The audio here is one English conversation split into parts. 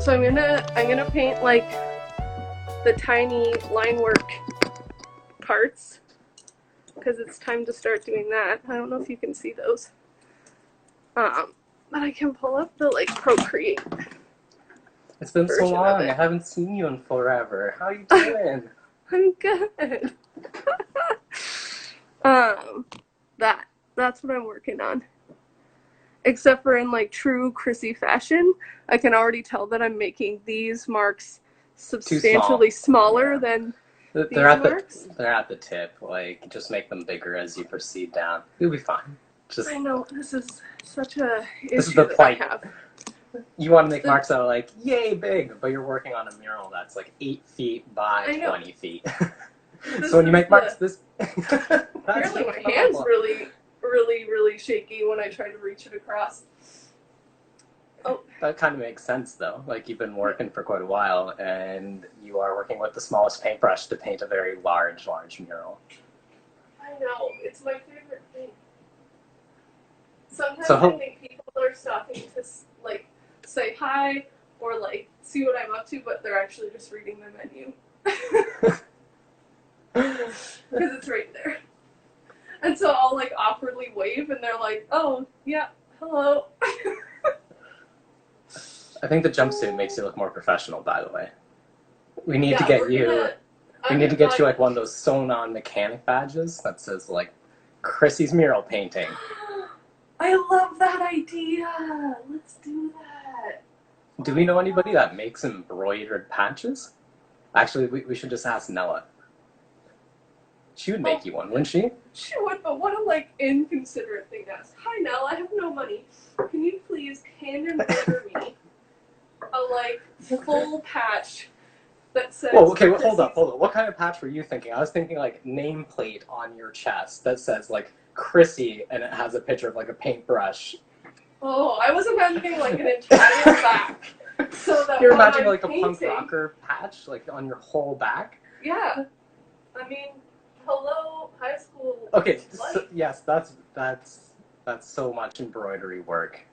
So I'm gonna paint like the tiny line work parts because it's time to start doing that. I don't know if you can see those. But I can pull up the like Procreate. It's been so long. I haven't seen you in forever. How you doing? I'm good. That's what I'm working on. Except for in like true Chrissy fashion, I can already tell that I'm making these marks substantially smaller than these marks. They're at the tip. Like, just make them bigger as you proceed down. You'll be fine. I know, this is such a this issue is the plight. that I have. You want to make marks that are like, yay, big, but you're working on a mural that's like 8 feet by 20 feet. So when you make marks this... Apparently my hand's really shaky when I try to reach it across. Oh. That kind of makes sense, though. Like, you've been working for quite a while, and you are working with the smallest paintbrush to paint a very large mural. I know. It's my favorite thing. Sometimes I think people are stopping to, like, say hi or, like, see what I'm up to, but they're actually just reading the menu. Because it's right there. And so I'll, like, awkwardly wave, and they're like, oh, yeah, hello. I think the jumpsuit makes you look more professional, by the way. We need to get you... We need to get you, like, one of those sewn-on mechanic badges that says, like, Chrissy's mural painting. I love that idea! Let's do that. Do we know anybody that makes embroidered patches? Actually, we should just ask Nella. She would make you one, wouldn't she? She would, but what a, like, inconsiderate thing to ask. Hi, Nella, I have no money. Can you please hand embroider me a, like, full patch that says... Whoa, okay, hold up. What kind of patch were you thinking? I was thinking, like, nameplate on your chest that says, like, Chrissy, and it has a picture of, like, a paintbrush. Oh, I was imagining, like, an entire back. So that you're imagining, like, a punk rocker patch, like, on your whole back? Yeah. I mean, hello, high school. Okay, so, yes, that's so much embroidery work.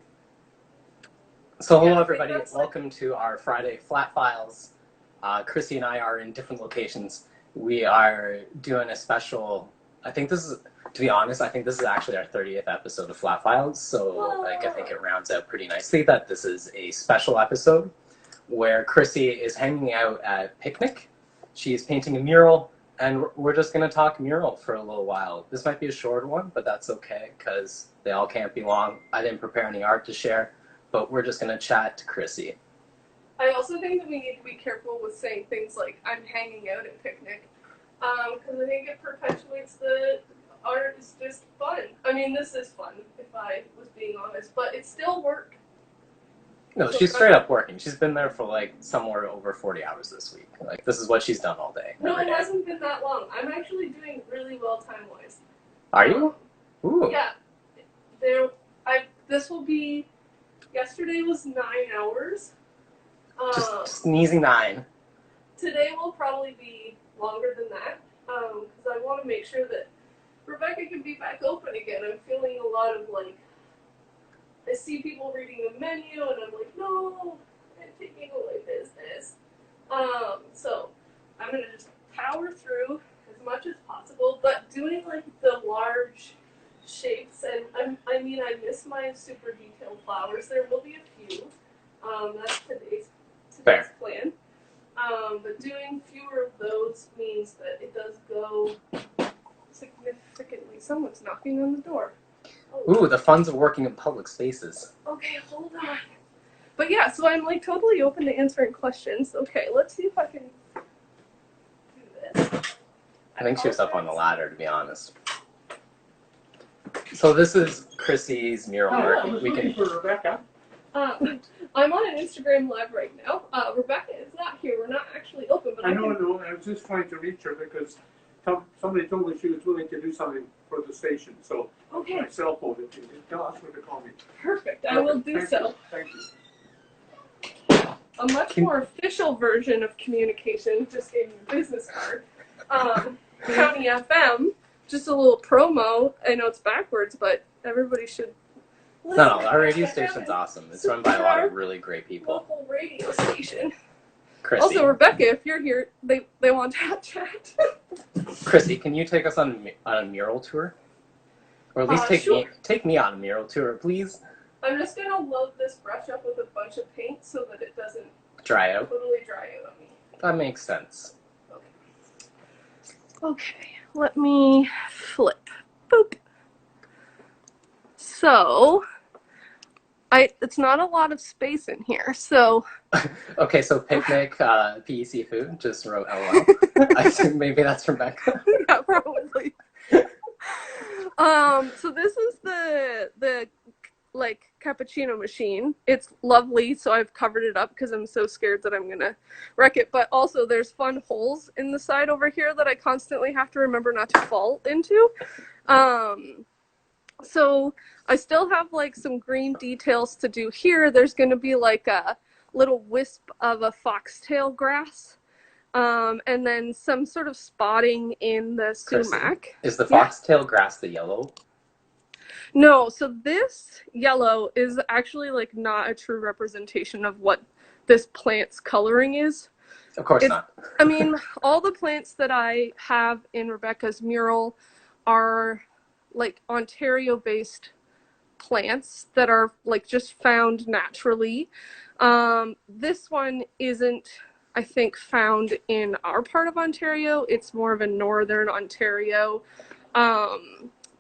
So hello, everybody. Welcome to our Friday Flat Files. Chrissy and I are in different locations. We are doing a special, I think this is, to be honest, I think this is actually our 30th episode of Flat Files, so like, I think it rounds out pretty nicely that this is a special episode where Chrissy is hanging out at Picnic. She's painting a mural, and we're just going to talk mural for a little while. This might be a short one, but that's okay, because they all can't be long. I didn't prepare any art to share, but we're just going to chat to Chrissy. I also think that we need to be careful with saying things like, I'm hanging out at Picnic, because I think it perpetuates the art is just fun. I mean, this is fun, if I was being honest, but it's still work. No, she's straight up working. She's been there for, like, somewhere over 40 hours this week. Like, this is what she's done all day. No, it hasn't been that long. I'm actually doing really well time-wise. Are you? Ooh. Yeah. This will be, yesterday was 9 hours. Just sneezing 9. Today will probably be longer than that, because I want to make sure that Rebecca can be back open again. I'm feeling a lot of, like, I see people reading the menu, and I'm like, no, I'm taking away business. So I'm going to just power through as much as possible, but doing, like, the large shapes, and I mean, I miss my super detailed flowers. There will be a few. That's today's plan. But doing fewer of those means that it does go significantly. Someone's knocking on the door. Ooh, the funs of working in public spaces. Okay, hold on. But yeah, so I'm, like, totally open to answering questions. Okay, let's see if I can do this. I think she was up on the ladder, to be honest. So this is Chrissy's mural work. I was looking for Rebecca. I'm on an Instagram live right now. Rebecca is not here. We're not actually open, but I know. I was just trying to reach her because somebody told me she was willing to do something for the station. So my cell phone, tell us what to call me. Perfect. I will do so. Thank you. A much more official version of communication just gave me a business card. County FM, just a little promo. I know it's backwards, but everybody should No, our radio station's awesome. It's run by a lot of really great people. Local radio station. Chrissy. Also, Rebecca, if you're here, they want to chat. Chrissy, can you take us on a mural tour? Or at least take me on a mural tour, please. I'm just going to load this brush up with a bunch of paint so that it doesn't dry out. Totally dry out on me. That makes sense. Okay, let me flip. Boop. So, it's not a lot of space in here, so... Okay, so picnic, PEC food, just wrote LOL. I assume maybe that's Rebecca. Yeah, probably. So this is the like cappuccino machine. It's lovely, so I've covered it up because I'm so scared that I'm gonna wreck it. But also there's fun holes in the side over here that I constantly have to remember not to fall into. So I still have like some green details to do here. There's gonna be like a little wisp of a foxtail grass. And then some sort of spotting in the sumac. Is the foxtail grass the yellow? No, so this yellow is actually like not a true representation of what this plant's coloring is. Of course not. I mean, all the plants that I have in Rebecca's mural are like Ontario-based plants that are like just found naturally. This one isn't, I think, found in our part of Ontario. It's more of a northern Ontario.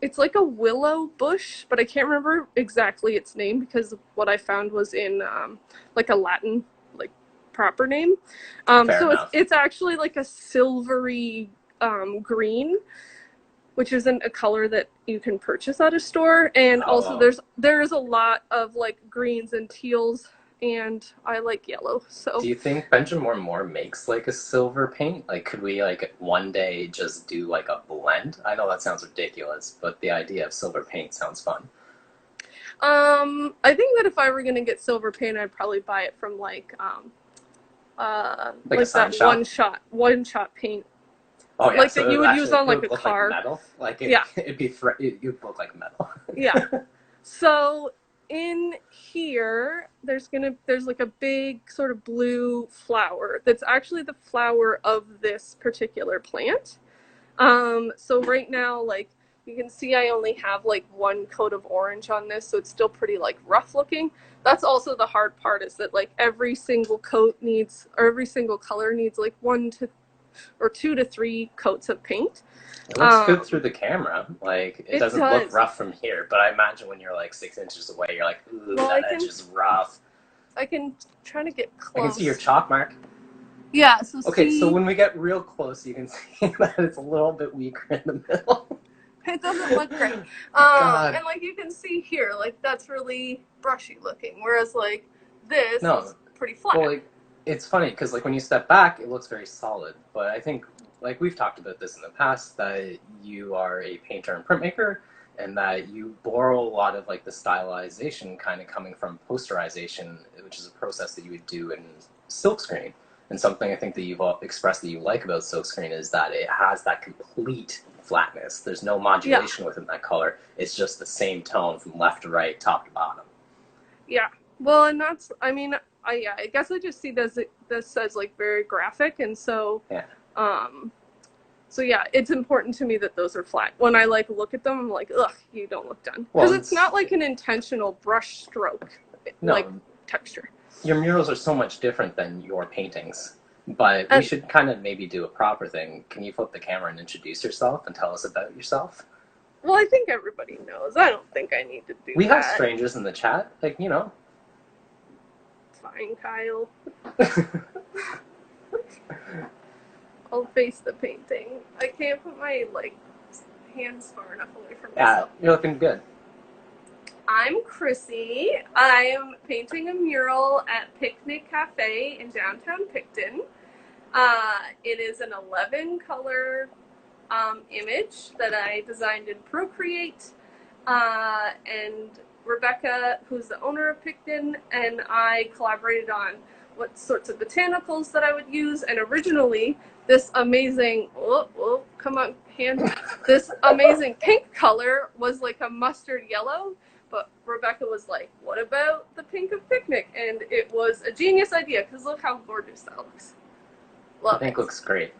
It's like a willow bush, but I can't remember exactly its name because what I found was in like a Latin like proper name. So it's actually like a silvery green, which isn't a color that you can purchase at a store. And also there's a lot of like greens and teals, and I like yellow. So do you think Benjamin Moore makes like a silver paint? Like, could we like one day just do like a blend? I know that sounds ridiculous, but the idea of silver paint sounds fun. I think that if I were gonna get silver paint, I'd probably buy it from like that one shot paint. Oh yeah, like so that you would use on like a car. Like metal, like you'd look like metal. Yeah. So in here, there's like a big sort of blue flower that's actually the flower of this particular plant. So right now, like you can see, I only have like one coat of orange on this, so it's still pretty like rough looking. That's also the hard part, is that like every single coat needs, or every single color needs like 2 to 3 coats of paint. It looks good through the camera. Like, it doesn't look rough from here, but I imagine when you're like 6 inches away, you're like, ooh, that edge is rough. I can try to get close. I can see your chalk mark. Yeah, so so when we get real close, you can see that it's a little bit weaker in the middle. It doesn't look great. And like you can see here, like that's really brushy looking, whereas like this is pretty flat. Well, like, it's funny because like when you step back, it looks very solid, but I think, like we've talked about this in the past, that you are a painter and printmaker, and that you borrow a lot of like the stylization kind of coming from posterization, which is a process that you would do in silkscreen. And something I think that you've expressed that you like about silkscreen is that it has that complete flatness. There's no modulation within that color. It's just the same tone from left to right, top to bottom. Yeah. Well, and that's, I mean, I guess I just see this as like very graphic, and so so yeah, it's important to me that those are flat. When I like look at them, I'm like, ugh, you don't look done, because it's not like an intentional brush stroke like texture. Your murals are so much different than your paintings, but we should kind of maybe do a proper thing. Can you flip the camera and introduce yourself and tell us about yourself? Well, I think everybody knows. I don't think I need to do that. We have strangers in the chat, like, you know. Fine, Kyle. I'll face the painting. I can't put my like hands far enough away from myself. Yeah, you're looking good. I'm Chrissy. I'm painting a mural at Picnic Cafe in downtown Picton. It is an 11-color image that I designed in Procreate, and Rebecca, who's the owner of Picton, and I collaborated on what sorts of botanicals that I would use. And originally, this amazing, this amazing pink color was like a mustard yellow, But Rebecca was like, what about the pink of picnic? And it was a genius idea, because look how gorgeous that looks. Love I think it. looks great.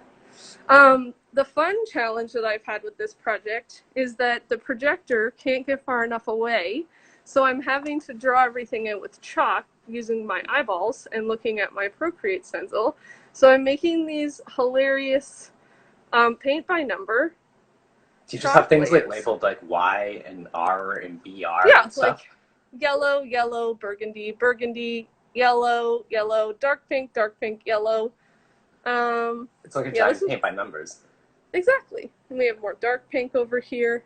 The fun challenge that I've had with this project is that the projector can't get far enough away, so I'm having to draw everything in with chalk using my eyeballs and looking at my Procreate stencil. So I'm making these hilarious paint by number. Do you just have things layers. like labeled like Y and R and BR Yeah, and stuff? like yellow, yellow, burgundy, burgundy, yellow, yellow, dark pink, yellow. It's like a giant paint by numbers. Exactly. And we have more dark pink over here.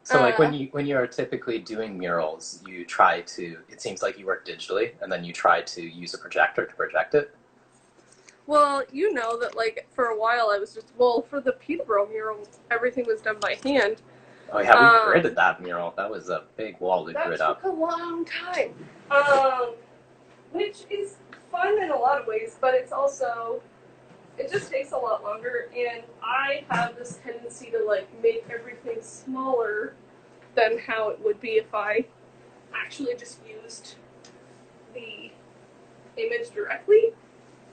So like when you are typically doing murals, you try to, it seems like you work digitally and then you try to use a projector to project it. Well, you know that like for a while I was just, well, for the Peterborough mural, everything was done by hand. Oh yeah, we gridded that mural. That was a big wall to grid up. That took a long time. Which is fun in a lot of ways, but it's also, it just takes a lot longer, and I have this tendency to like make everything smaller than how it would be if I actually just used the image directly.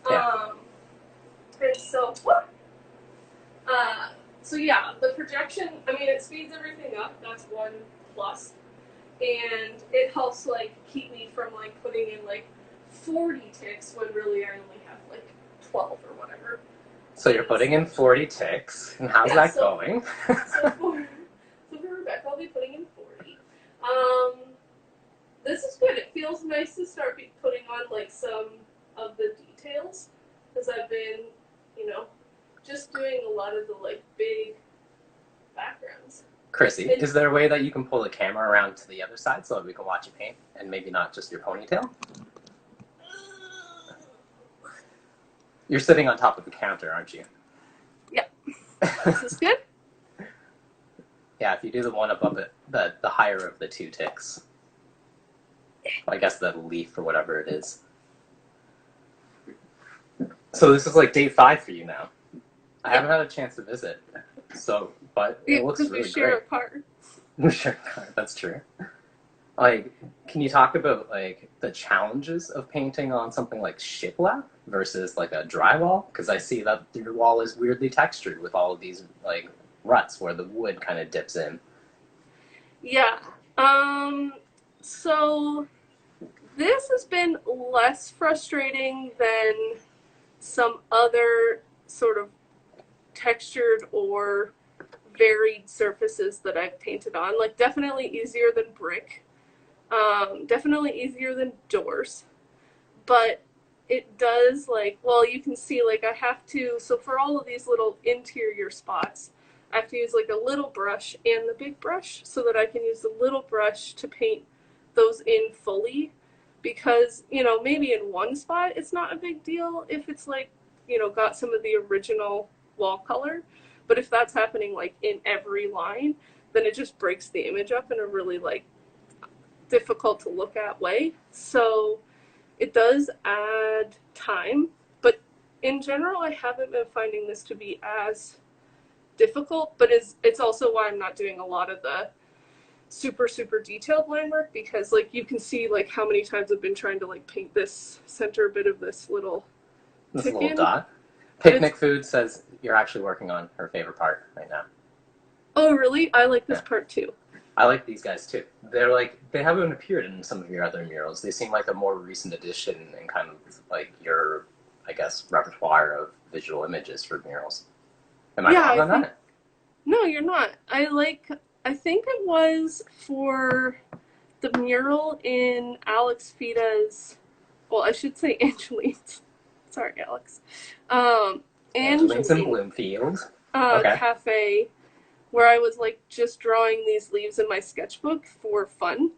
Yeah. And so, so yeah, the projection, I mean, it speeds everything up. That's one plus. And it helps like keep me from like putting in like 40 ticks when really I only have like 12 or whatever. So you're putting in 40 ticks, and how's that going? so for Rebecca, I'll be putting in 40. This is good. It feels nice to start putting on like some of the details, because I've been, just doing a lot of the like big backgrounds. Chrissy, is there a way that you can pull the camera around to the other side so that we can watch you paint, and maybe not just your ponytail? You're sitting on top of the counter, aren't you? Yeah. Is this good? Yeah, if you do the one above it, the higher of the two ticks. I guess the leaf or whatever it is. So this is like day 5 for you now. I haven't had a chance to visit, but it looks really great. We share a cart. We share a cart, that's true. Like, can you talk about like the challenges of painting on something like shiplap versus like a drywall? Because I see that your wall is weirdly textured with all of these like ruts where the wood kind of dips in. Yeah. So this has been less frustrating than some other sort of textured or varied surfaces that I've painted on. Like, definitely easier than brick. Definitely easier than doors. But it does, like, well, you can see, like, I have to, so for all of these little interior spots, I have to use, like, a little brush and the big brush so that I can use the little brush to paint those in fully. Because, maybe in one spot it's not a big deal if it's, like, got some of the original wall color. But if that's happening, like, in every line, then it just breaks the image up in a really, like, difficult to look at way. So it does add time, but in general I haven't been finding this to be as difficult, but it's also why I'm not doing a lot of the super detailed line work, because like you can see like how many times I've been trying to like paint this center bit of this little dot. Picnic Food says you're actually working on her favorite part right now. Oh really? I like this part too. I like these guys too. They're like, they haven't appeared in some of your other murals. They seem like a more recent addition and kind of like your, I guess, repertoire of visual images for murals. Am I wrong on that? No, you're not. I think it was for the mural in Alex Fida's, well, I should say Angeline's. Sorry, Alex. Angeline's in Bloomfield. Cafe, where I was like just drawing these leaves in my sketchbook for fun.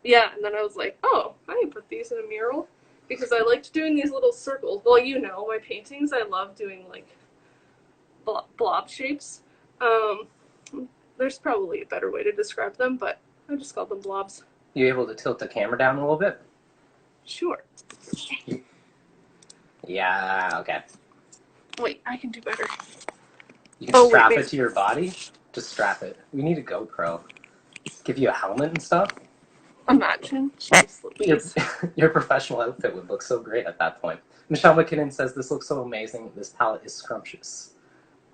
Yeah, and then I was like, oh, I can put these in a mural, because I liked doing these little circles. Well, my paintings, I love doing like blob shapes. There's probably a better way to describe them, but I just call them blobs. You able to tilt the camera down a little bit? Sure. Yeah, okay. Wait, I can do better. You can strap it to your body? Just strap it. We need a GoPro. give you a helmet and stuff. Imagine. Jeez Louise. Your professional outfit would look so great at that point. Michelle McKinnon says, this looks so amazing. This palette is scrumptious.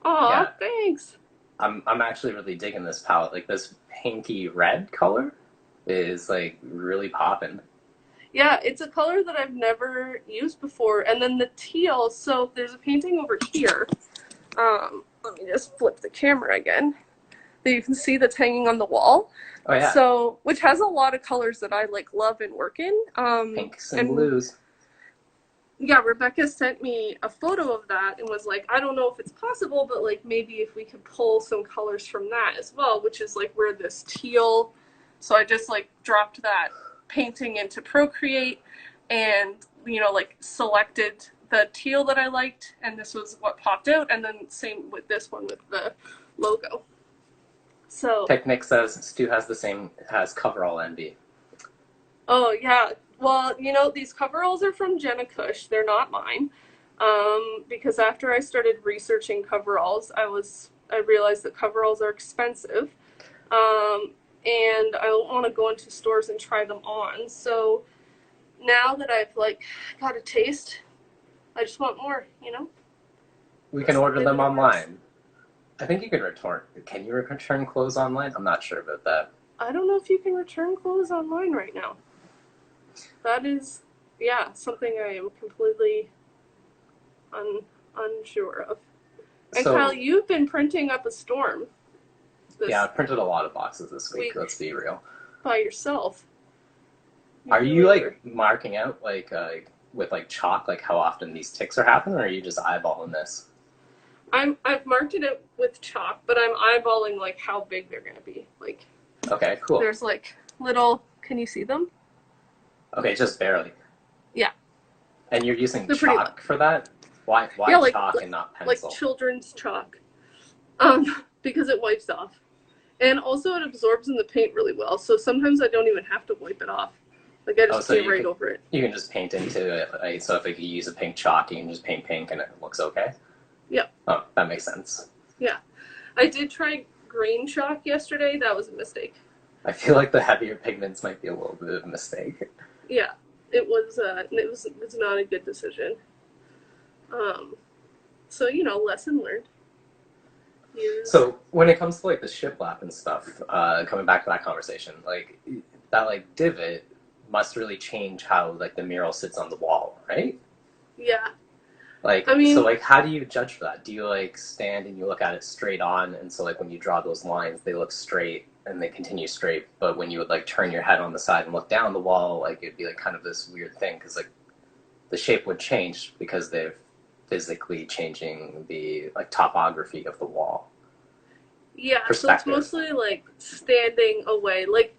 Aw, yeah. Thanks. I'm actually really digging this palette. Like, this pinky red color is, like, really popping. Yeah, it's a color that I've never used before. And then the teal, so there's a painting over here. Let me just flip the camera again. That you can see that's hanging on the wall. Oh, yeah. So, which has a lot of colors that I, like, love and work in. Pinks and blues. Yeah, Rebecca sent me a photo of that and was like, I don't know if it's possible, but, like, maybe if we could pull some colors from that as well, which is, like, where this teal... So I just, like, dropped that painting into Procreate and, you know, like, selected the teal that I liked, and this was what popped out, and then same with this one with the logo. So Picnic says Stu has coverall envy. Oh yeah, well, you know, these coveralls are from Jenna Cush. They're not mine, because after I started researching coveralls, I realized that coveralls are expensive, and I don't want to go into stores and try them on. So now that I've like got a taste, I just want more, you know. We can order them online. I think you can return. Can you return clothes online? I'm not sure about that. I don't know if you can return clothes online right now. That is, yeah, something I am completely unsure of. And so, Kyle, you've been printing up a storm. Yeah, I've printed a lot of boxes this week. Let's be real. By yourself. Are you like marking out like with like chalk, like how often these ticks are happening, or are you just eyeballing this? I've marked it out with chalk, but I'm eyeballing like how big they're gonna be. Like, okay, cool. There's like little. Can you see them? Okay, just barely. Yeah. And you're using chalk for that? Why yeah, chalk and not pencil? Like children's chalk, because it wipes off, and also it absorbs in the paint really well. So sometimes I don't even have to wipe it off. Like I just paint right over it. You can just paint into it. Like, so if you use a pink chalk, you can just paint pink and it looks okay. Yep. Oh, that makes sense. Yeah. I did try green chalk yesterday. That was a mistake. I feel like the heavier pigments might be a little bit of a mistake. Yeah. It was not a good decision. So, you know, lesson learned. So when it comes to like the shiplap and stuff, coming back to that conversation, like that like divot must really change how like the mural sits on the wall, right? Yeah. Like, I mean, so like, how do you judge for that? Do you like stand and you look at it straight on, and so like when you draw those lines, they look straight and they continue straight, but when you would like turn your head on the side and look down the wall, like it'd be like kind of this weird thing because like the shape would change because they're physically changing the like topography of the wall. Yeah, so it's mostly like standing away. Like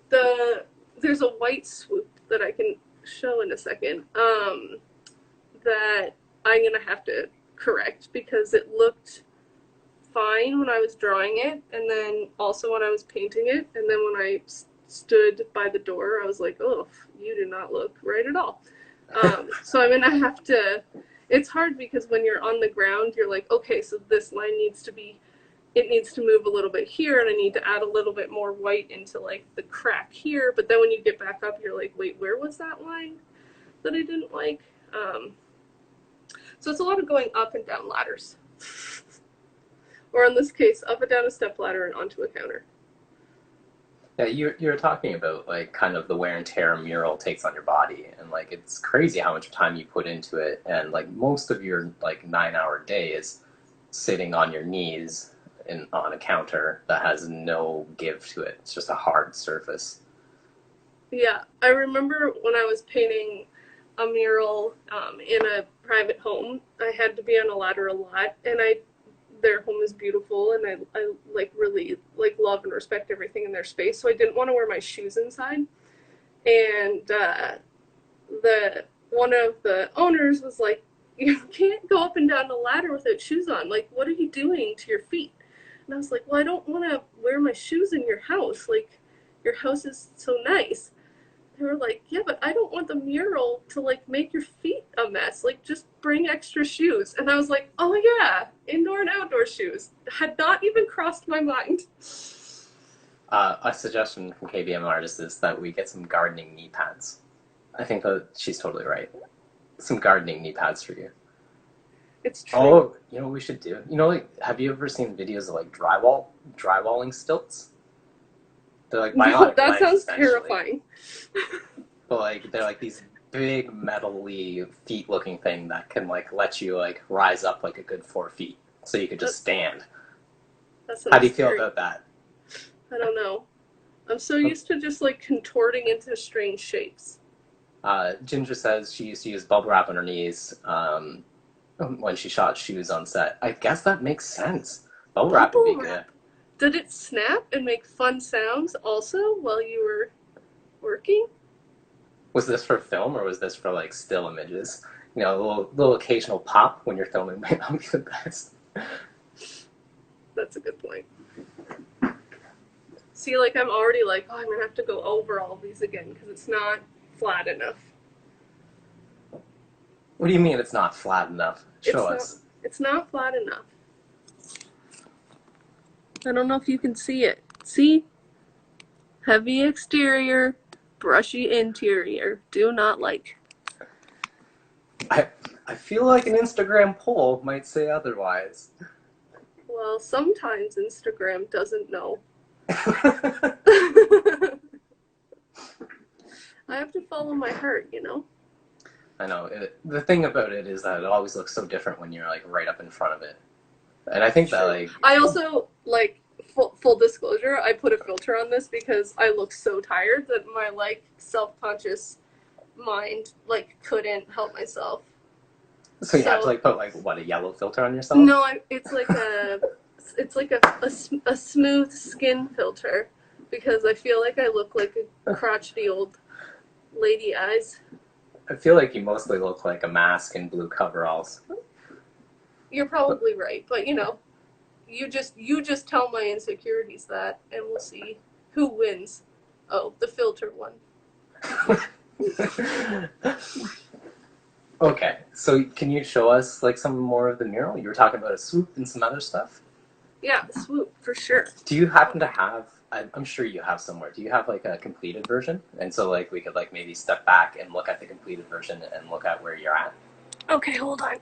there's a white swoop that I can show in a second. That I'm gonna have to correct because it looked fine when I was drawing it, and then also when I was painting it, and then when I stood by the door, I was like, oh, you do not look right at all. So I'm gonna have to. It's hard because when you're on the ground, you're like, okay, so this line needs to move a little bit here, and I need to add a little bit more white into like the crack here. But then when you get back up, you're like, wait, where was that line that I didn't like? So it's a lot of going up and down ladders. Or in this case, up and down a step ladder and onto a counter. Yeah, you're talking about like kind of the wear and tear a mural takes on your body, and like it's crazy how much time you put into it, and like most of your like 9-hour day is sitting on your knees on a counter that has no give to it. It's just a hard surface. Yeah, I remember when I was painting a mural in a private home, I had to be on a ladder a lot, and their home is beautiful, and I like really like love and respect everything in their space, so I didn't want to wear my shoes inside. And one of the owners was like, you can't go up and down the ladder without shoes on. Like, what are you doing to your feet? And I was like, well, I don't want to wear my shoes in your house. Like, your house is so nice. They were like, yeah, but I don't want the mural to, like, make your feet a mess. Like, just bring extra shoes. And I was like, oh, yeah, indoor and outdoor shoes. Had not even crossed my mind. A suggestion from KBM Artists is that we get some gardening knee pads. I think that she's totally right. Some gardening knee pads for you. It's true. Oh, you know what we should do? You know, like, have you ever seen videos of like drywalling stilts? They're like No, bionic that legs, sounds essentially. terrifying. But like they're like these big metally feet-looking thing that can like let you like rise up like a good 4 feet, so you could just stand. How do you feel about that? I don't know. I'm so used to just like contorting into strange shapes. Ginger says she used to use bubble wrap on her knees when she shot shoes on set. I guess that makes sense. Bubble wrap would be good. Did it snap and make fun sounds also while you were working? Was this for film or was this for like still images? You know, a little occasional pop when you're filming might not be the best. That's a good point. See, like I'm already like, oh, I'm gonna have to go over all these again because it's not flat enough. What do you mean it's not flat enough? Show us. It's not flat enough. I don't know if you can see it. See? Heavy exterior, brushy interior. Do not like. I feel like an Instagram poll might say otherwise. Well, sometimes Instagram doesn't know. I have to follow my heart, you know? I know. The thing about it is that it always looks so different when you're like right up in front of it. And I think that like... I also, like, full disclosure, I put a filter on this because I look so tired that my, like, self-conscious mind, like, couldn't help myself. So you have to, like, put, like, what, a yellow filter on yourself? No, it's like a smooth skin filter because I feel like I look like a crotchety old lady eyes. I feel like you mostly look like a mask and blue coveralls. You're probably right, but you know, you just tell my insecurities that, and we'll see who wins. Oh, the filter one. Okay, so can you show us like some more of the mural? You were talking about a swoop and some other stuff. Yeah, swoop for sure. Do you happen to have? I'm sure you have somewhere. Do you have like a completed version? And so like we could like maybe step back and look at the completed version and look at where you're at. Okay, hold on.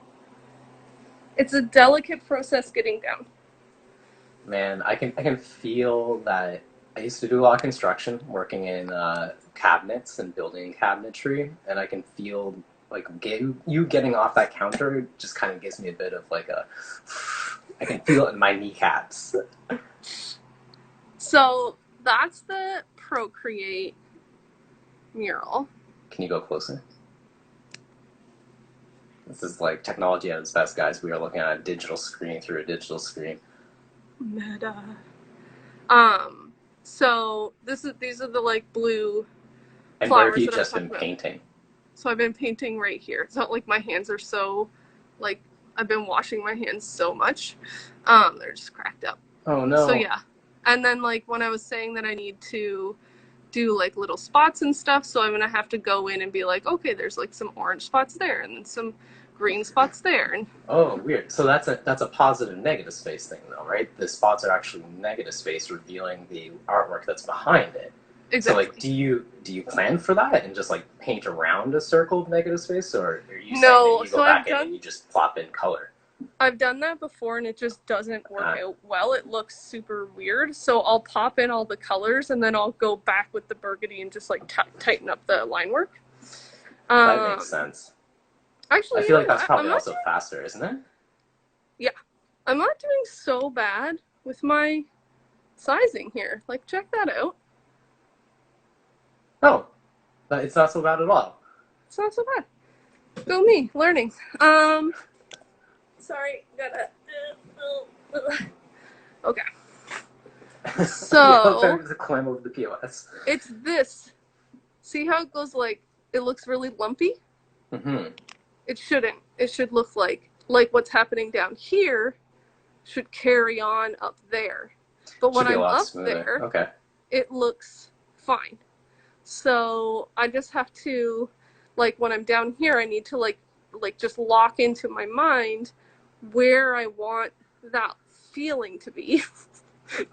It's a delicate process getting down. Man, I can feel that. I used to do a lot of construction, working in cabinets and building cabinetry, and I can feel like you getting off that counter just kind of gives me a bit of like a. I can feel it in my kneecaps. So that's the Procreate mural. Can you go closer? This is like technology at its best, guys. We are looking at a digital screen through a digital screen. Meta. So these are the like blue and flowers. Where have you just been painting? So I've been painting right here. It's not like my hands are so, like, I've been washing my hands so much. They're just cracked up. Oh no. So yeah. And then like when I was saying that I need to do like little spots and stuff, so I'm gonna have to go in and be like, okay, there's like some orange spots there and then some green spots there. And oh, weird. So that's a positive negative space thing though, right? The spots are actually negative space revealing the artwork that's behind it. Exactly. So like do you plan for that and just like paint around a circle of negative space, or are you saying No, that you go so back in and you just plop in color? I've done that before and it just doesn't work out well. It looks super weird. So I'll pop in all the colors and then I'll go back with the burgundy and just like tighten up the line work. That makes sense. Actually, I feel like that's probably also faster, isn't it? Yeah. I'm not doing so bad with my sizing here. Like, check that out. Oh, it's not so bad at all. It's not so bad. Go me, learning. Sorry, gotta. Okay. So. Time to climb over the POS. It's this. See how it goes like, it looks really lumpy? Mm-hmm. It shouldn't. It should look like what's happening down here should carry on up there. But when I'm up there, okay, it looks fine. So I just have to, like when I'm down here, I need to like just lock into my mind where I want that feeling to be.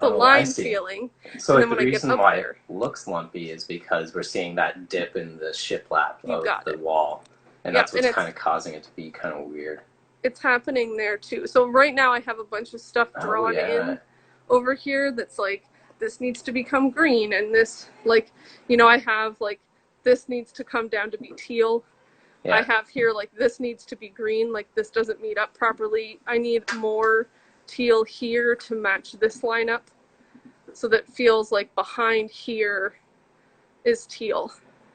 I line see. feeling. So And like then the when I get reason up why there, it looks lumpy is because we're seeing that dip in the shiplap you of got the it. wall. And Yeah, that's and what's kind of causing it to be kind of weird. it's happening there too. So right now I have a bunch of stuff Oh drawn yeah. in over here that's like, this needs to become green, and this, like, you know, I have like, this needs to come down to be teal. Yeah. I have here like, this needs to be green, like this doesn't meet up properly. I need more teal here to match this lineup, so that feels like behind here is teal,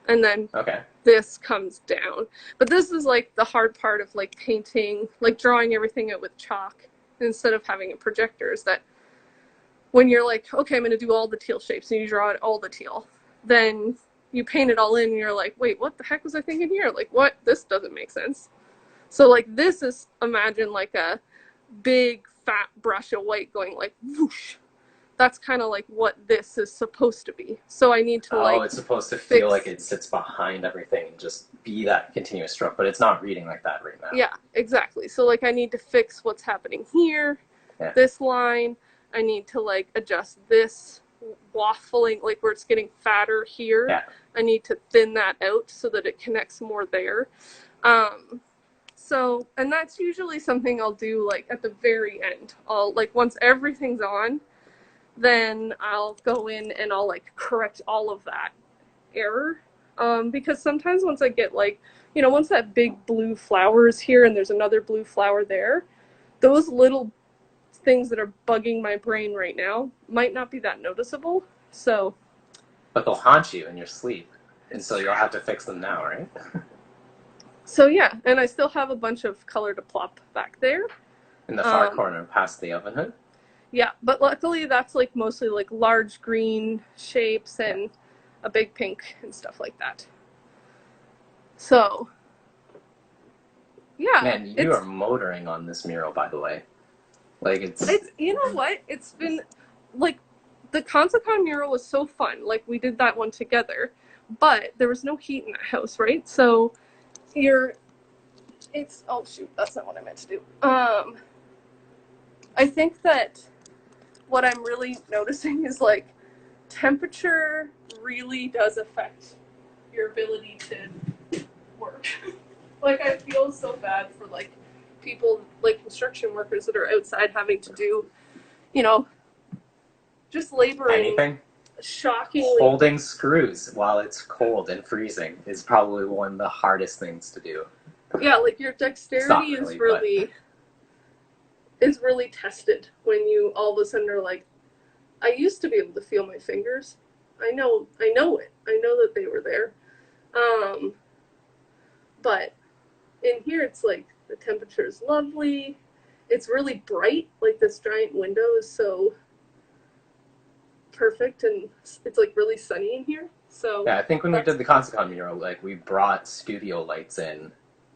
and then Okay. this comes down. But this is like the hard part of like painting, like drawing everything out with chalk instead of having a projector, is that when you're like, okay, I'm going to do all the teal shapes, and you draw out all the teal, then you paint it all in, and you're like, wait, what the heck was I thinking here? Like, what? This doesn't make sense. So like, this is, imagine like a big fat brush of white going like whoosh. That's kind of like what this is supposed to be. So I need to like, it's supposed to feel like it sits behind everything and just be that continuous stroke, but it's not reading like that right now. Yeah, exactly. So like, I need to fix what's happening here, this line. I need to like adjust this waffling, like where it's getting fatter here. Yeah. I need to thin that out so that it connects more there. So, and that's usually something I'll do like at the very end. I'll like, once everything's on, then I'll go in and I'll like correct all of that error. Because sometimes once I get like, you know, once that big blue flower is here and there's another blue flower there, those little things that are bugging my brain right now might not be that noticeable. So, but they'll haunt you in your sleep, and so you'll have to fix them now, right? So yeah, and I still have a bunch of color to plop back there in the far corner past the oven hood. Yeah, but luckily that's like mostly like large green shapes and a big pink and stuff like that. So yeah, man, you are motoring on this mural, by the way. Like it's you know what? It's been like, the Consacon mural was so fun. Like, we did that one together, but there was no heat in that house, right? So it's oh shoot, that's not what I meant to do. I think that what I'm really noticing is like, temperature really does affect your ability to work. Like, I feel so bad for like people, like construction workers that are outside having to do, you know, just laboring. Anything. Shockingly. Holding screws while it's cold and freezing is probably one of the hardest things to do. Yeah, like your dexterity is really tested when you all of a sudden are like, I used to be able to feel my fingers. I know it. I know that they were there. But in here it's like, the temperature is lovely. It's really bright. Like, this giant window is so perfect, and it's like really sunny in here. So yeah, I think when we did the Consacon mural, like we brought studio lights in.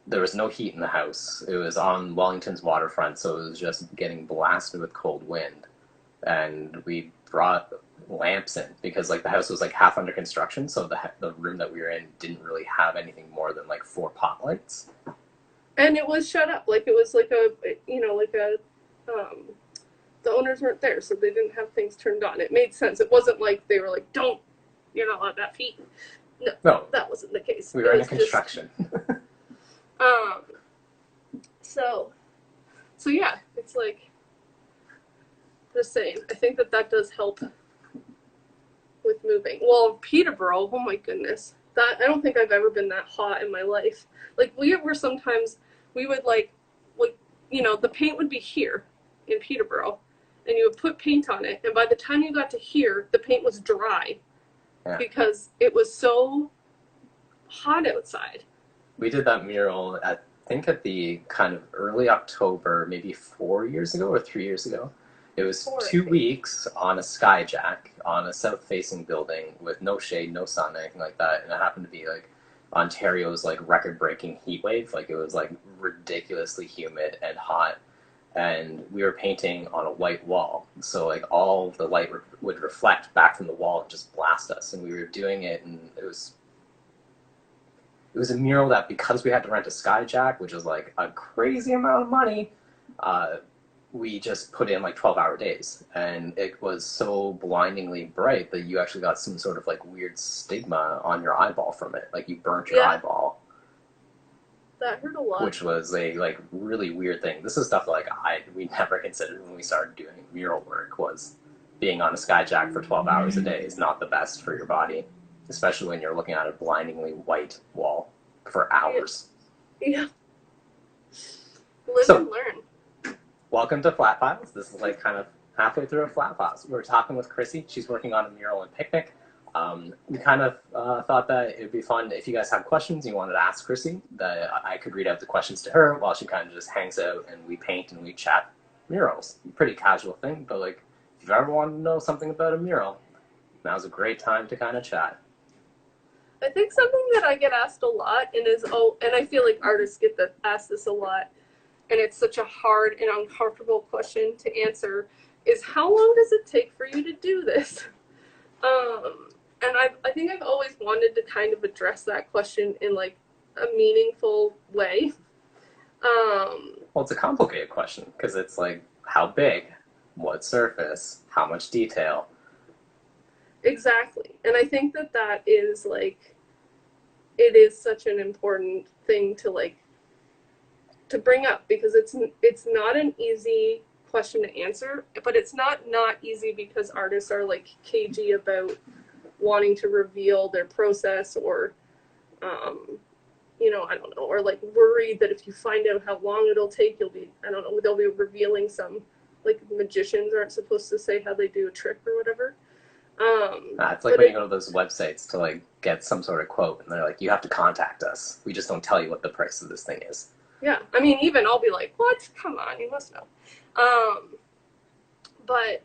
There was no heat in the house. It was on Wellington's waterfront, so it was just getting blasted with cold wind. And we brought lamps in because like the house was like half under construction, so the room that we were in didn't really have anything more than like 4 pot lights. And it was shut up. Like, it was like a, you know, like a, the owners weren't there, so they didn't have things turned on. It made sense. It wasn't like they were like, you're not allowed to have heat. No, that wasn't the case. We were in construction. So yeah, it's like, just saying, I think that does help with moving. Well, Peterborough, oh my goodness. That, I don't think I've ever been that hot in my life. Like, we would like, you know, the paint would be here in Peterborough, and you would put paint on it, and by the time you got to here, the paint was dry. Yeah. Because it was so hot outside. We did that mural I think at the kind of early October, maybe 4 years ago or 3 years ago. It was 2 weeks on a skyjack on a south-facing building with no shade, no sun, anything like that, and it happened to be like Ontario's like record-breaking heat wave. Like, it was like ridiculously humid and hot, and we were painting on a white wall, so like all the light would reflect back from the wall and just blast us. And we were doing it, and it was a mural that, because we had to rent a skyjack, which is like a crazy amount of money, we just put in like 12-hour days, and it was so blindingly bright that you actually got some sort of like weird stigma on your eyeball from it. Like you burnt your eyeball. That hurt a lot. Which was a like really weird thing. This is stuff that, like we never considered when we started doing mural work, was being on a skyjack for 12 hours a day is not the best for your body, especially when you're looking at a blindingly white wall for hours. Yeah. Live and learn. Welcome to Flat Files. This is like kind of halfway through a Flat Files. We're talking with Chrissy. She's working on a mural in Picnic. We kind of thought that it'd be fun if you guys have questions you wanted to ask Chrissy, that I could read out the questions to her while she kind of just hangs out and we paint and we chat murals. Pretty casual thing, but like if you've ever wanted to know something about a mural, now's a great time to kind of chat. I think something that I get asked a lot and I feel like artists get asked this a lot, and it's such a hard and uncomfortable question to answer, is how long does it take for you to do this? And I think I've always wanted to kind of address that question in like a meaningful way. Well, it's a complicated question because it's like how big, what surface, how much detail. Exactly. And I think that is like, it is such an important thing to like, to bring up, because it's not an easy question to answer, but it's not easy because artists are like cagey about wanting to reveal their process, or I don't know, or like worried that if you find out how long it'll take, they'll be revealing some, like magicians aren't supposed to say how they do a trick or whatever. It's like when you go to those websites to like get some sort of quote and they're like, you have to contact us, we just don't tell you what the price of this thing is. Yeah, I mean, even I'll be like, what? Come on, you must know. But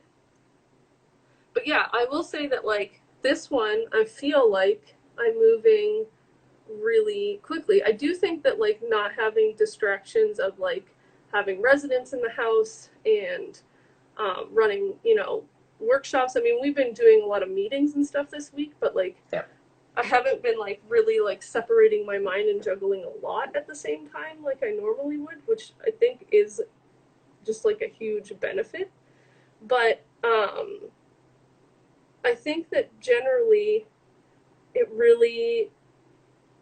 yeah, I will say that like this one, I feel like I'm moving really quickly. I do think that like not having distractions of like having residents in the house and running, workshops. I mean, we've been doing a lot of meetings and stuff this week, but like I haven't been like really like separating my mind and juggling a lot at the same time like I normally would, which I think is just like a huge benefit. But I think that generally it really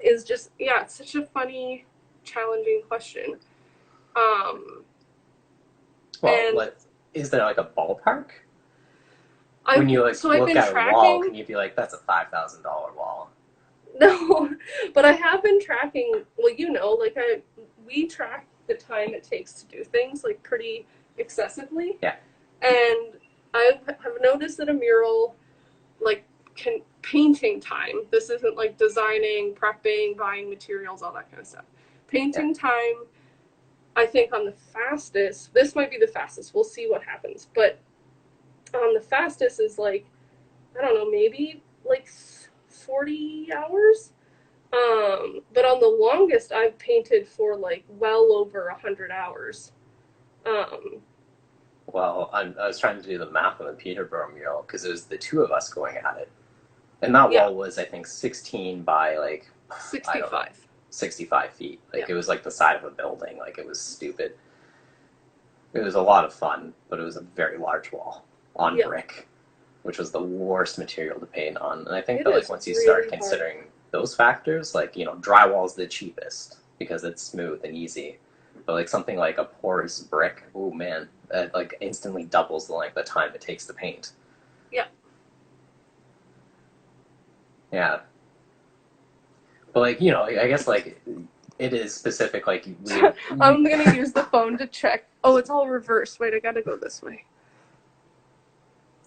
is just, it's such a funny, challenging question. Is there like a ballpark? When you like look at a wall, can you be like, that's a $5,000 wall? No, but I have been tracking, we track the time it takes to do things like pretty excessively. Yeah. And I have noticed that a mural, like painting time, this isn't like designing, prepping, buying materials, all that kind of stuff. Painting time, I think on the fastest, this might be the fastest, we'll see what happens, but the fastest is like, I don't know, maybe like 40 hours. But on the longest, I've painted for like well over 100 hours. Well, I was trying to do the math on the Peterborough mural because it was the two of us going at it. And that wall was, I think, 16 by like 65. 65 feet. Like it was like the side of a building. Like it was stupid. It was a lot of fun, but it was a very large wall on brick, which was the worst material to paint on. And I think that like once you start considering those factors, like, drywall's the cheapest because it's smooth and easy. But like something like a porous brick, oh man, that like instantly doubles the length of time it takes to paint. Yeah. Yeah. But like, I guess like it is specific, like I'm gonna use the phone to check. Oh, it's all reversed. Wait, I gotta go this way.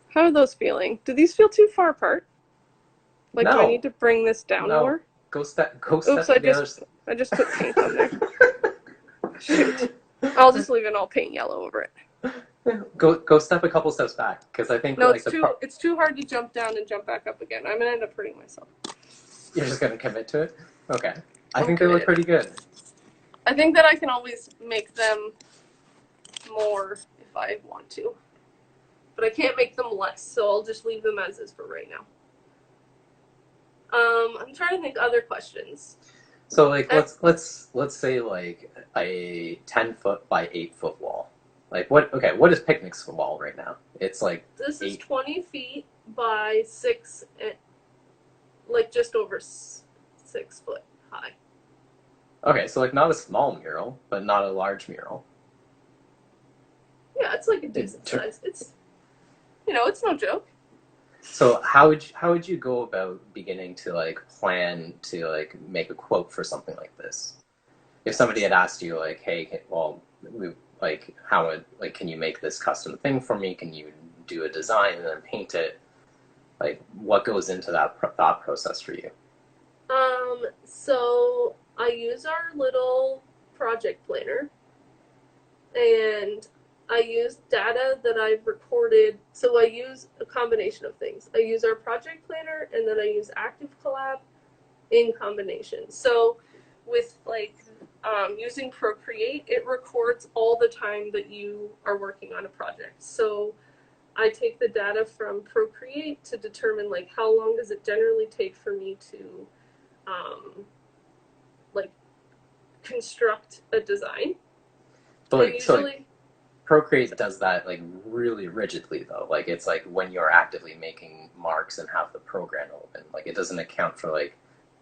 How are those feeling? Do these feel too far apart? Like, do I need to bring this down more? Go step. Oops, I just put paint on there. Shoot. I'll just leave it and I'll paint yellow over it. Go step a couple steps back, because I think it's too hard to jump down and jump back up again. I'm gonna end up hurting myself. You're just gonna commit to it? Okay. I think they look pretty good. I think that I can always make them more if I want to. But I can't make them less, so I'll just leave them as is for right now. I'm trying to think other questions. So like let's say like a 10-foot by 8-foot wall. Like what? Okay, what is Picnic's wall right now? It's like This is 8. 20 feet by 6, like just over 6 foot high. Okay, so like not a small mural, but not a large mural. Yeah, it's like a decent size. It's, you know, it's no joke. So how would you go about beginning to like plan to like make a quote for something like this? If somebody had asked you like, hey, well, like how would like can you make this custom thing for me? Can you do a design and then paint it? Like what goes into that thought process for you? So I use our little project planner, and I use data that I've recorded. So I use a combination of things. I use our project planner, and then I use Active Collab in combination. So with like using Procreate, it records all the time that you are working on a project. So I take the data from Procreate to determine like how long does it generally take for me to like construct a design. So like, Usually, like Procreate does that like really rigidly though. Like it's like when you're actively making marks and have the program open. Like it doesn't account for like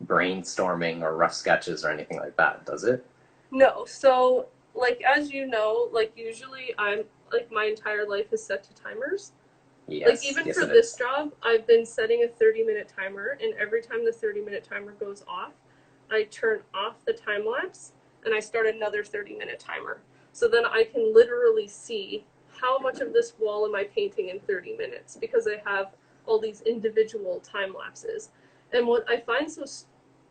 brainstorming or rough sketches or anything like that, does it? no. So like as you know, like usually I'm like my entire life is set to timers. Yes. Like even yes, for this job, I've been setting a 30-minute timer, and every time the 30-minute timer goes off, I turn off the time lapse and I start another 30-minute timer. So then I can literally see how much of this wall am I painting in 30 minutes because I have all these individual time lapses. And what I find so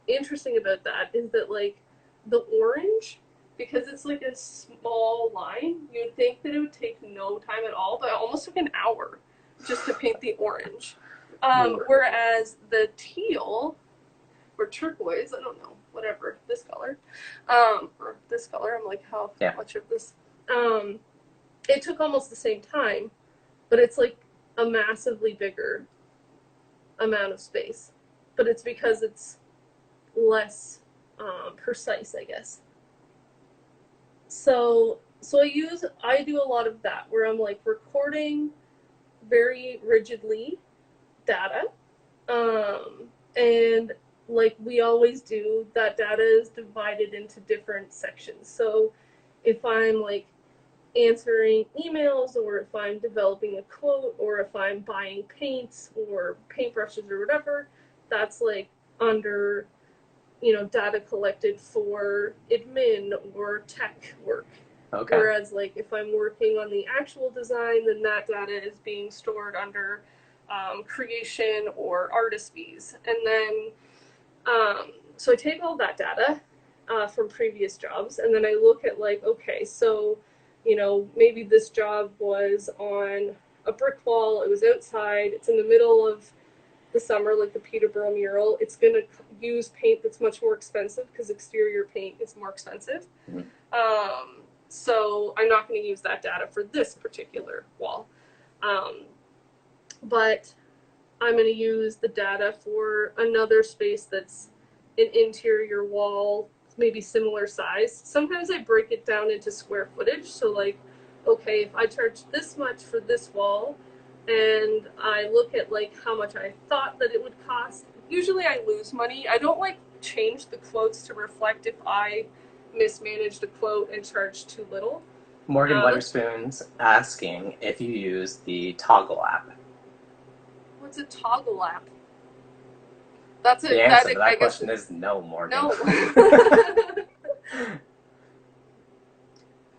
interesting about that is that like the orange, because it's like a small line, you'd think that it would take no time at all, but it almost took an hour just to paint the orange. Whereas the teal or turquoise, I don't know, whatever, this color, or this color, I'm like, how much of this? It took almost the same time, but it's like a massively bigger amount of space. But it's because it's less precise, I guess. So I do a lot of that where I'm like recording very rigidly data, and like we always do, that data is divided into different sections. So if I'm like answering emails, or if I'm developing a quote, or if I'm buying paints or paintbrushes or whatever, that's like under, you know, data collected for admin or tech work. Okay. Whereas like if I'm working on the actual design, then that data is being stored under creation or artist fees. And then so I take all that data from previous jobs, and then I look at like, okay, so you know, maybe this job was on a brick wall, it was outside, it's in the middle of the summer, like the Peterborough mural. It's going to use paint that's much more expensive because exterior paint is more expensive. Mm-hmm. So I'm not going to use that data for this particular wall. But I'm going to use the data for another space that's an interior wall, maybe similar size. Sometimes I break it down into square footage. So like, okay, if I charge this much for this wall, and I look at like how much I thought that it would cost, usually I lose money. I don't like change the quotes to reflect if I mismanaged a quote and charged too little. Morgan Weatherspoon's asking if you use the Toggle app. What's a Toggle app? That's the answer to that question is no, Morgan. No.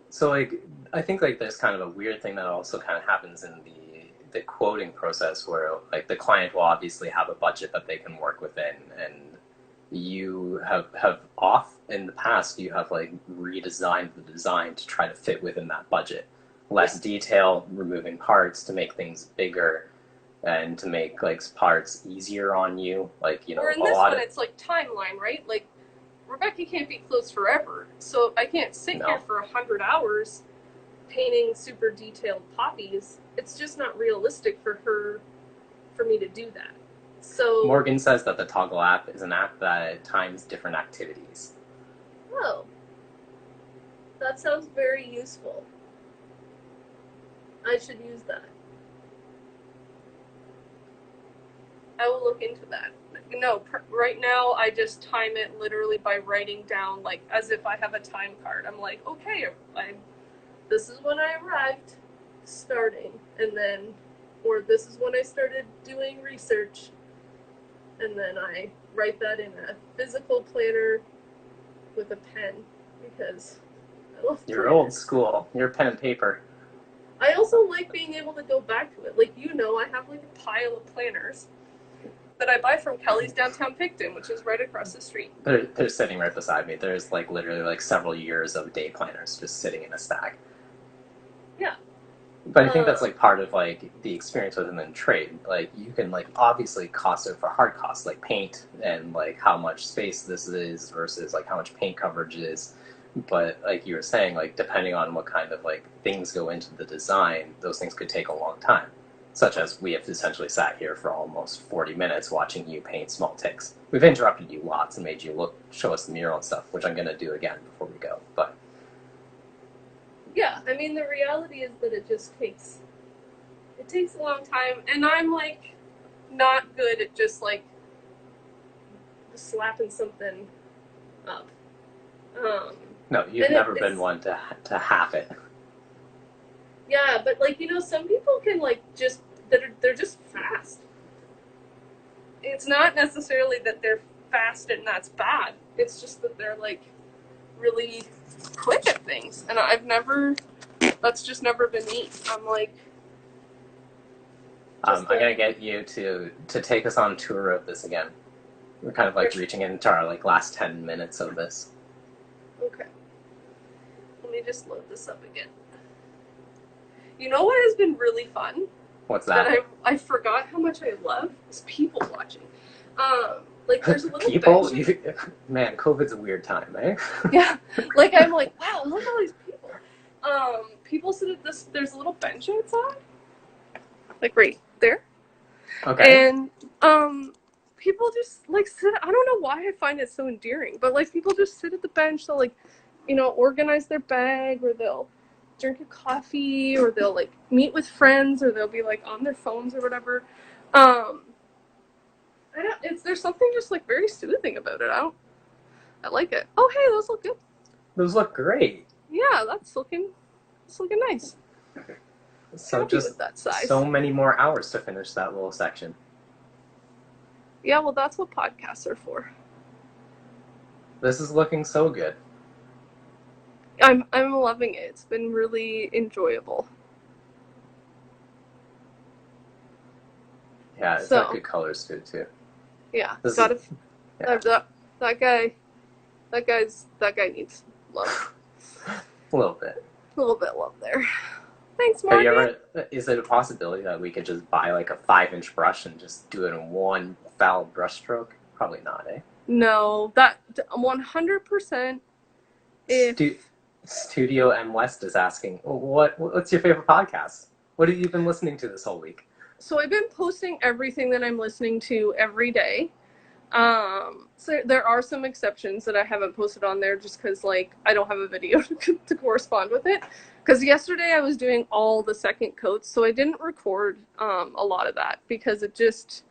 So like I think like there's kind of a weird thing that also kind of happens in the quoting process where like the client will obviously have a budget that they can work within, and you have off in the past you have like redesigned the design to try to fit within that budget. Less detail, removing parts to make things bigger and to make like parts easier on you. Like, you know, or in this one it's like timeline, right? Like Rebecca can't be closed forever, so I can't sit here for 100 hours painting super detailed poppies. It's just not realistic for me to do that. So Morgan says that the Toggle app is an app that times different activities. Oh, that sounds very useful. I should use that. I will look into that. No, right now I just time it literally by writing down, like, as if I have a time card. I'm like, okay, this is when I arrived, starting, and then, or this is when I started doing research, and then I write that in a physical planner with a pen, because I love You're planners. old school. You're pen and paper. I also like being able to go back to it. Like, I have like a pile of planners that I buy from Kelly's Downtown Picton, which is right across the street. They're sitting right beside me. There's like literally like several years of day planners just sitting in a stack. Yeah. But I think that's like part of like the experience within the trade. Like you can like obviously cost it for hard costs like paint and like how much space this is versus like how much paint coverage is. But like you were saying, like depending on what kind of like things go into the design, those things could take a long time. Such as we have essentially sat here for almost 40 minutes watching you paint small ticks. We've interrupted you lots and made you show us the mural and stuff, which I'm going to do again before we go. But yeah, I mean, the reality is that it takes a long time, and I'm like not good at just like slapping something up. No, you've never been one to have it. Yeah, but like some people can like they're just fast. It's not necessarily that they're fast and that's bad. It's just that they're like really quick at things, and that's just never been me. I'm like, I'm gonna get you to take us on a tour of this again. We're kind of like reaching into our like last 10 minutes of this. Okay. Let me just load this up again. You know what has been really fun? What's that? I forgot how much I love is people watching. Like there's a little people. Man, COVID's a weird time, eh? Yeah. Like I'm like, wow, look at all these people. People sit at this. There's a little bench outside, like right there. Okay. And people just like sit. I don't know why I find it so endearing, but like people just sit at the bench. They'll like, organize their bag, or they'll drink a coffee, or they'll like meet with friends, or they'll be like on their phones or whatever. There's something just like very soothing about it. I like it. Oh hey, those look good. Those look great. Yeah, that's looking nice. So just that size. So many more hours to finish that little section. Yeah, well, that's what podcasts are for. This is looking so good. I'm loving it. It's been really enjoyable. Yeah, it's got good colors to it too. Yeah, that guy needs love. A little bit. A little bit love there. Thanks, Morgan. Is it a possibility that we could just buy like a 5-inch brush and just do it in one foul brush stroke? Probably not, eh? No, that 100%. Studio M West is asking, what's your favorite podcast? What have you been listening to this whole week? So I've been posting everything that I'm listening to every day. So there are some exceptions that I haven't posted on there just because like I don't have a video to correspond with it. Because yesterday I was doing all the second coats, so I didn't record a lot of that because it just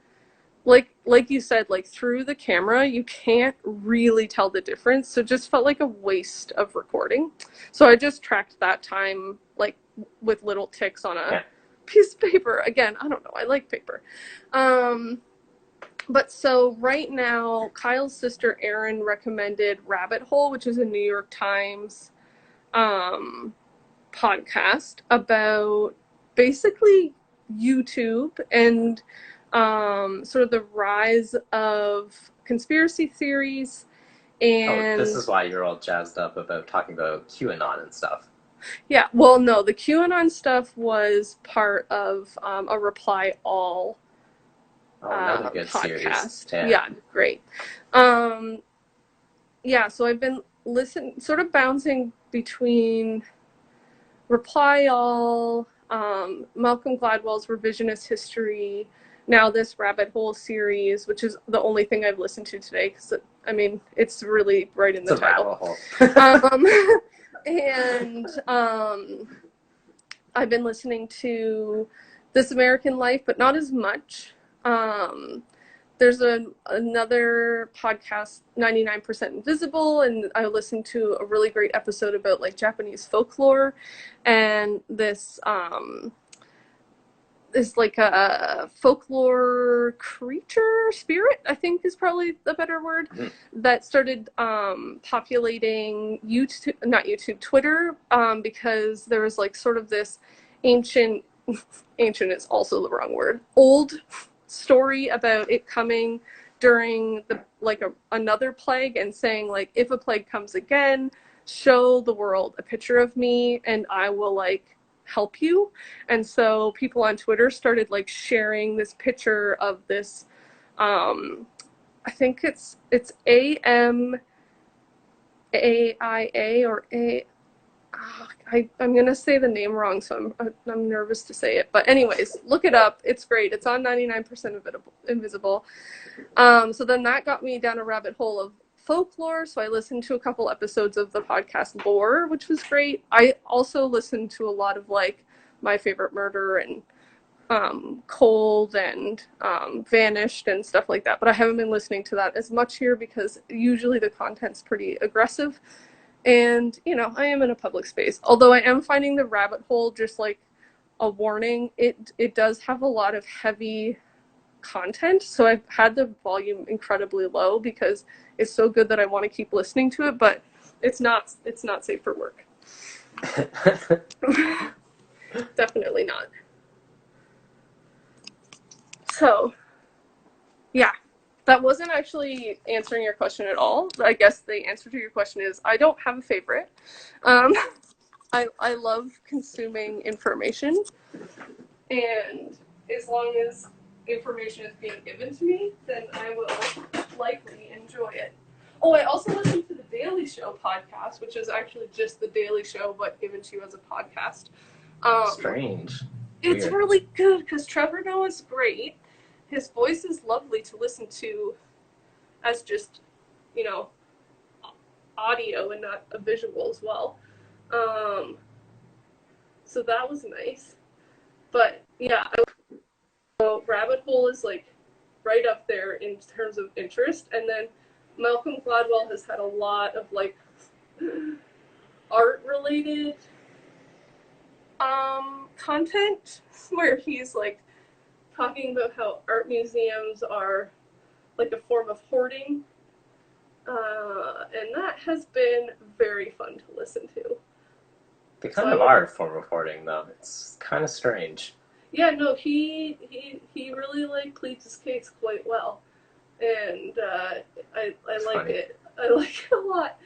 like you said, like through the camera you can't really tell the difference. So it just felt like a waste of recording. So I just tracked that time like with little ticks on a piece of paper. Again, I don't know. I like paper. But so right now, Kyle's sister Erin recommended Rabbit Hole, which is a New York Times podcast about basically YouTube and sort of the rise of conspiracy theories. And this is why you're all jazzed up about talking about QAnon and stuff. Yeah, well, no, the QAnon stuff was part of a Reply All another good podcast. Series. Yeah, great. Yeah, so I've been sort of bouncing between Reply All, Malcolm Gladwell's Revisionist History, now this Rabbit Hole series, which is the only thing I've listened to today, because, I mean, it's really right in the title. Rabbit Hole. And I've been listening to This American Life, but not as much. There's another podcast, 99% Invisible, and I listened to a really great episode about like Japanese folklore, and this is like a folklore creature spirit, I think is probably the better word, that started populating YouTube, not YouTube, Twitter, because there was like sort of this ancient is also the wrong word, old story about it coming during the another plague, and saying like, if a plague comes again, show the world a picture of me and I will like help you. And so people on Twitter started like sharing this picture of this I think it's AMAIA or A. I'm gonna say the name wrong, so I'm nervous to say it. But anyways, look it up. It's great. It's on 99% Invisible. So then that got me down a rabbit hole of folklore. So I listened to a couple episodes of the podcast Lore, which was great. I also listened to a lot of like My Favorite Murder and Cold and Vanished and stuff like that. But I haven't been listening to that as much here because usually the content's pretty aggressive. And, you know, I am in a public space. Although I am finding the rabbit hole just like a warning. It does have a lot of heavy content. So I've had the volume incredibly low because it's so good that I want to keep listening to it, but it's not safe for work. Definitely not. So, yeah. That wasn't actually answering your question at all. I guess the answer to your question is I don't have a favorite. I love consuming information, and as long as information is being given to me, then I will likely enjoy it. Oh, I also listen to the Daily Show podcast, which is actually just the Daily Show, but given to you as a podcast. Strange. It's Weird. really good because Trevor Noah's great. His voice is lovely to listen to as just, you know, audio and not a visual as well. So that was nice. But yeah, so Rabbit Hole is like right up there in terms of interest. And then Malcolm Gladwell has had a lot of like art related content where he's like talking about how art museums are like a form of hoarding, and that has been very fun to listen to. They kind of are a form of hoarding, though. It's kind of strange. Yeah, no, he really like pleads his case quite well, and I like funny. it. I like it a lot.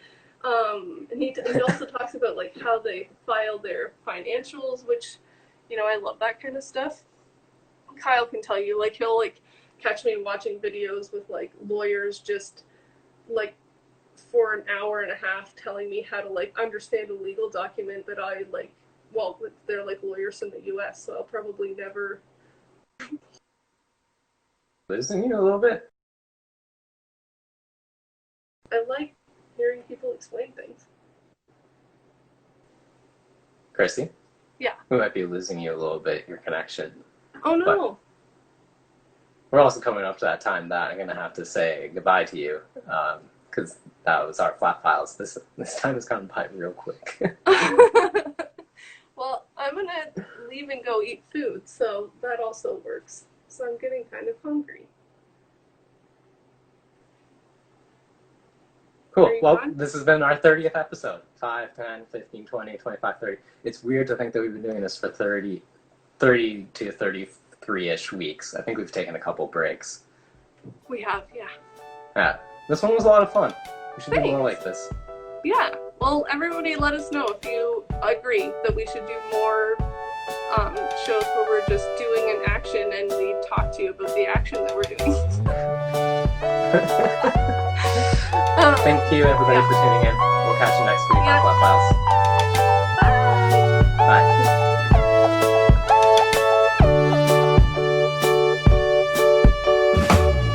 And he also talks about like how they file their financials, which, you know, I love that kind of stuff. Kyle can tell you, like, he'll like catch me watching videos with like lawyers just like for an hour and a half telling me how to like understand a legal document that I like, well, they're like lawyers in the US, so I'll probably never. Losing you a little bit? I like hearing people explain things. Chrissy? Yeah. We might be losing you a little bit, your connection. Oh no. But we're also coming up to that time that I'm going to have to say goodbye to you, because that was our flat files. This time has gone by real quick. Well, I'm going to leave and go eat food, so that also works. So I'm getting kind of hungry. Cool. Well, this has been our 30th episode. 5, 10, 15, 20, 25, 30. It's weird to think that we've been doing this for 30 to 33-ish weeks. I think we've taken a couple breaks. We have, yeah. Yeah. This one was a lot of fun. We should do Thanks. more like this. Yeah. Well, everybody let us know if you agree that we should do more shows where we're just doing an action and we talk to you about the action that we're doing. Thank you, everybody, for tuning in. We'll catch you next week on Flat Files. Bye. Bye.